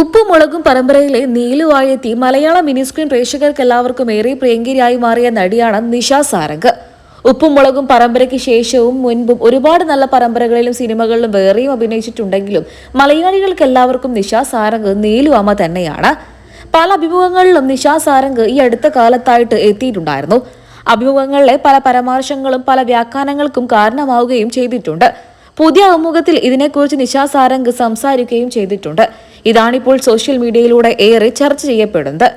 ഉപ്പും മുളകും പരമ്പരയിലെ നീലുവായെത്തി മലയാള മിനി സ്ക്രീൻ പ്രേക്ഷകർക്ക് എല്ലാവർക്കും ഏറെ പ്രിയങ്കരിയായി മാറിയ നടിയാണ് നിഷ സാരംഗ്. ഉപ്പും മുളകും പരമ്പരയ്ക്ക് ശേഷവും മുൻപും ഒരുപാട് നല്ല പരമ്പരകളിലും സിനിമകളിലും വേറെയും അഭിനയിച്ചിട്ടുണ്ടെങ്കിലും മലയാളികൾക്ക് എല്ലാവർക്കും നിഷ സാരംഗ് നീലു അമ്മ തന്നെയാണ്. പല അഭിമുഖങ്ങളിലും നിഷ സാരംഗ് ഈ അടുത്ത കാലത്തായിട്ട് എത്തിയിട്ടുണ്ടായിരുന്നു. അഭിമുഖങ്ങളിലെ പല പരാമർശങ്ങളും പല വ്യാഖ്യാനങ്ങൾക്കും കാരണമാവുകയും ചെയ്തിട്ടുണ്ട്. പുതിയ അഭിമുഖത്തിൽ ഇതിനെക്കുറിച്ച് നിഷ സാരംഗ് സംസാരിക്കുകയും ചെയ്തിട്ടുണ്ട്. ഇതാണിപ്പോൾ സോഷ്യൽ മീഡിയയിലൂടെ ഏറെ ചർച്ച ചെയ്യപ്പെടുന്നത്.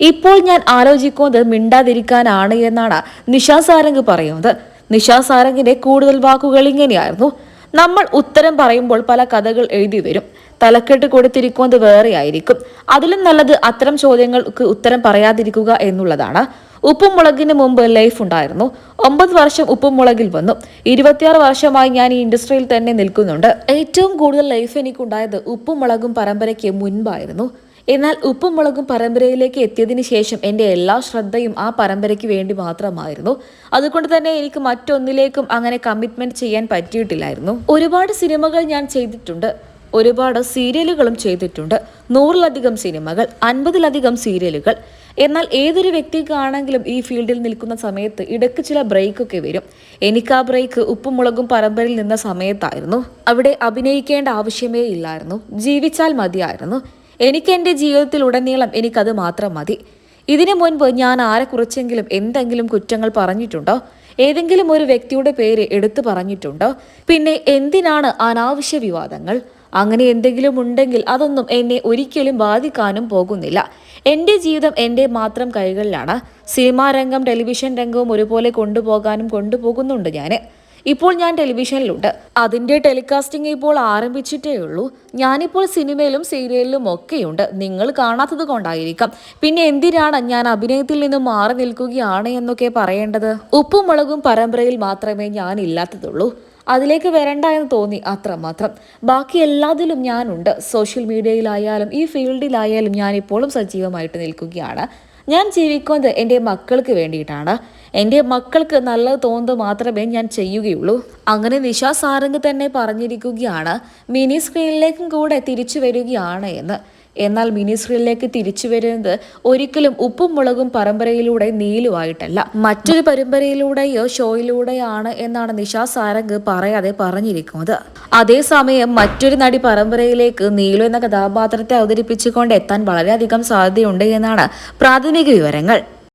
ഇപ്പോൾ ഞാൻ ആലോചിക്കുന്നത് മിണ്ടാതിരിക്കാനാണ് എന്നാണ് നിഷ സാരംഗ് പറയുന്നത്. നിഷ സാരംഗിന്റെ കൂടുതൽ വാക്കുകൾ ഇങ്ങനെയായിരുന്നു: നമ്മൾ ഉത്തരം പറയുമ്പോൾ പല കഥകൾ എഴുതി വരും. തലക്കെട്ട് കൊടുത്തിരിക്കുന്നത് വേറെ ആയിരിക്കും. അതിലും നല്ലത് അത്തരം ചോദ്യങ്ങൾക്ക് ഉത്തരം പറയാതിരിക്കുക എന്നുള്ളതാണ്. ഉപ്പും മുളകിന് മുമ്പ് ലൈഫ് ഉണ്ടായിരുന്നു. 9 വർഷം ഉപ്പും മുളകിൽ വന്നു. 26 വർഷമായി ഞാൻ ഈ ഇൻഡസ്ട്രിയിൽ തന്നെ നിൽക്കുന്നുണ്ട്. ഏറ്റവും കൂടുതൽ ലൈഫ് എനിക്കുണ്ടായത് ഉപ്പും മുളകും പരമ്പരയ്ക്ക് മുൻപായിരുന്നു. എന്നാൽ ഉപ്പും മുളകും പരമ്പരയിലേക്ക് എത്തിയതിനു ശേഷം എൻ്റെ എല്ലാ ശ്രദ്ധയും ആ പരമ്പരയ്ക്ക് വേണ്ടി മാത്രമായിരുന്നു. അതുകൊണ്ട് തന്നെ എനിക്ക് മറ്റൊന്നിലേക്കും അങ്ങനെ കമ്മിറ്റ്മെന്റ് ചെയ്യാൻ പറ്റിയിട്ടില്ലായിരുന്നു. ഒരുപാട് സിനിമകൾ ഞാൻ ചെയ്തിട്ടുണ്ട്. ഒരുപാട് സീരിയലുകളും ചെയ്തിട്ടുണ്ട്. 100-ലധികം സിനിമകൾ, 50-ലധികം സീരിയലുകൾ. എന്നാൽ ഏതൊരു വ്യക്തിക്കാണെങ്കിലും ഈ ഫീൽഡിൽ നിൽക്കുന്ന സമയത്ത് ഇടയ്ക്ക് ചില ബ്രേക്കൊക്കെ വരും. എനിക്ക് ആ ബ്രേക്ക് ഉപ്പും മുളകും പരമ്പരയിൽ നിന്ന സമയത്തായിരുന്നു. അവിടെ അഭിനയിക്കേണ്ട ആവശ്യമേ ഇല്ലായിരുന്നു. ജീവിച്ചാൽ മതിയായിരുന്നു. എനിക്ക് എൻ്റെ ജീവിതത്തിൽ ഉടനീളം എനിക്കത് മാത്രം മതി. ഇതിനു മുൻപ് ഞാൻ ആരെക്കുറിച്ചെങ്കിലും എന്തെങ്കിലും കുറ്റങ്ങൾ പറഞ്ഞിട്ടുണ്ടോ? ഏതെങ്കിലും ഒരു വ്യക്തിയുടെ പേര് എടുത്തു പറഞ്ഞിട്ടുണ്ടോ? പിന്നെ എന്തിനാണ് അനാവശ്യ വിവാദങ്ങൾ? അങ്ങനെ എന്തെങ്കിലും ഉണ്ടെങ്കിൽ അതൊന്നും എന്നെ ഒരിക്കലും ബാധിക്കാനും പോകുന്നില്ല. എൻ്റെ ജീവിതം എൻ്റെ മാത്രം കൈകളിലാണ്. സിനിമാ രംഗം, ടെലിവിഷൻ രംഗവും ഒരുപോലെ കൊണ്ടുപോകുന്നുണ്ട് ഞാൻ. ഇപ്പോൾ ഞാൻ ടെലിവിഷനിലുണ്ട്. അതിൻ്റെ ടെലികാസ്റ്റിംഗ് ഇപ്പോൾ ആരംഭിച്ചിട്ടേ ഉള്ളൂ. ഞാനിപ്പോൾ സിനിമയിലും സീരിയലിലും ഒക്കെയുണ്ട്. നിങ്ങൾ കാണാത്തത് കൊണ്ടായിരിക്കാം. പിന്നെ എന്തിനാണ് ഞാൻ അഭിനയത്തിൽ നിന്നും മാറി നിൽക്കുകയാണ് എന്നൊക്കെ പറയേണ്ടത്? ഉപ്പും മുളകും പരമ്പരയിൽ മാത്രമേ ഞാൻ ഇല്ലാത്തതുള്ളൂ. അതിലേക്ക് വരണ്ട എന്ന് തോന്നി, അത്രമാത്രം. ബാക്കി എല്ലാത്തിലും ഞാനുണ്ട്. സോഷ്യൽ മീഡിയയിലായാലും ഈ ഫീൽഡിലായാലും ഞാൻ ഇപ്പോഴും സജീവമായിട്ട് നിൽക്കുകയാണ്. ഞാൻ ജീവിക്കുന്നത് എൻ്റെ മക്കൾക്ക് വേണ്ടിയിട്ടാണ്. എൻ്റെ മക്കൾക്ക് നല്ലത് തോന്നുന്നത് മാത്രമേ ഞാൻ ചെയ്യുകയുള്ളൂ. അങ്ങനെ നിഷ സാരംഗ് തന്നെ പറഞ്ഞിരിക്കുകയാണ് മിനി സ്ക്രീനിലേക്കും കൂടെ തിരിച്ചു വരികയാണ് എന്ന്. എന്നാൽ മിനി സ്ക്രീനിലേക്ക് തിരിച്ചു വരുന്നത് ഒരിക്കലും ഉപ്പും മുളകും പരമ്പരയിലൂടെ നീലുവായിട്ടല്ല, മറ്റൊരു പരമ്പരയിലൂടെയോ ഷോയിലൂടെയാണ് എന്നാണ് നിഷ സാരംഗ് പറയാതെ പറഞ്ഞിരിക്കുന്നത്. അതേസമയം മറ്റൊരു നടി പരമ്പരയിലേക്ക് നീലു എന്ന കഥാപാത്രത്തെ അവതരിപ്പിച്ചുകൊണ്ട് എത്താൻ വളരെയധികം സാധ്യതയുണ്ട് എന്നാണ് പ്രാഥമിക വിവരങ്ങൾ.